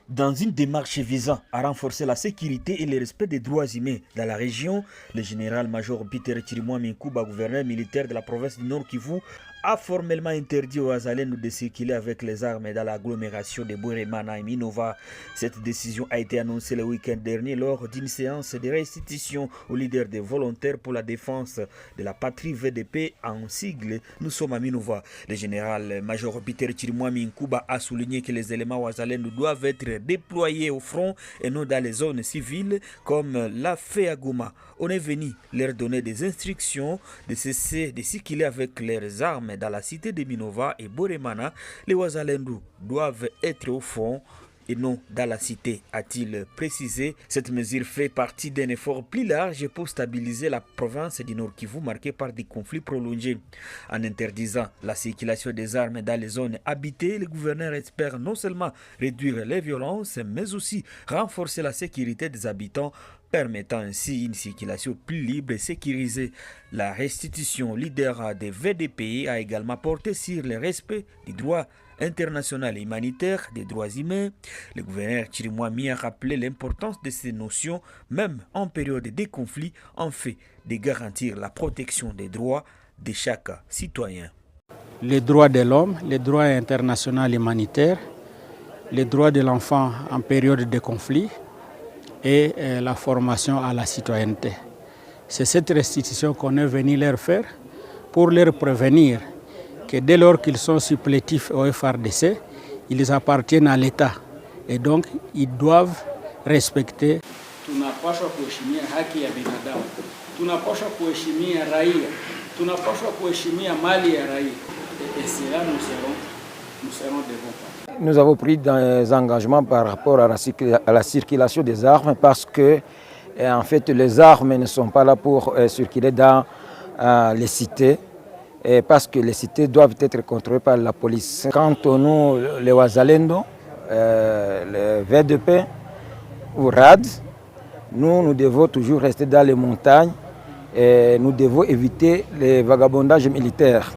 Dans une démarche visant à renforcer la sécurité et le respect des droits humains dans la région, le général-major Peter Chirimwami Nkuba, gouverneur militaire de la province du Nord Kivu, a formellement interdit aux Wazalendo de circuler avec les armes dans l'agglomération de Bweremana et Minova. Cette décision a été annoncée le week-end dernier lors d'une séance de restitution aux leaders des volontaires pour la défense de la patrie VDP en sigle. Nous sommes à Minova. Le général-major Peter Chirimwami Nkuba a souligné que les éléments Wazalendo doivent être déployés au front et non dans les zones civiles comme l'a fait à Goma. On est venu leur donner des instructions de cesser de circuler avec leurs armes dans la cité de Minova et Bweremana. Les Wazalendo doivent être au fond et non dans la cité, a-t-il précisé. Cette mesure fait partie d'un effort plus large pour stabiliser la province du Nord Kivu marquée par des conflits prolongés. En interdisant la circulation des armes dans les zones habitées, le gouverneur espère non seulement réduire les violences, mais aussi renforcer la sécurité des habitants, permettant ainsi une circulation plus libre et sécurisée. La restitution leader des VDP a également porté sur le respect des droits international et humanitaire des droits humains. Le gouverneur Chirimwami a rappelé l'importance de ces notions, même en période de conflit, en fait de garantir la protection des droits de chaque citoyen. Les droits de l'homme, les droits internationaux humanitaires, les droits de l'enfant en période de conflit et la formation à la citoyenneté. C'est cette restitution qu'on est venu leur faire pour leur prévenir que dès lors qu'ils sont supplétifs au FRDC, ils appartiennent à l'État et donc ils doivent respecter. Tunapaswa kuheshimia haki ya binadamu, tunapaswa kuheshimia raia, tunapaswa kuheshimia mali ya raia. Et cela nous serons devant. Nous avons pris des engagements par rapport à la circulation des armes parce que en fait les armes ne sont pas là pour circuler dans les cités. Et parce que les cités doivent être contrôlées par la police. Quant à nous, les Wazalendo, les VDP ou RAD, nous devons toujours rester dans les montagnes et nous devons éviter les vagabondages militaires.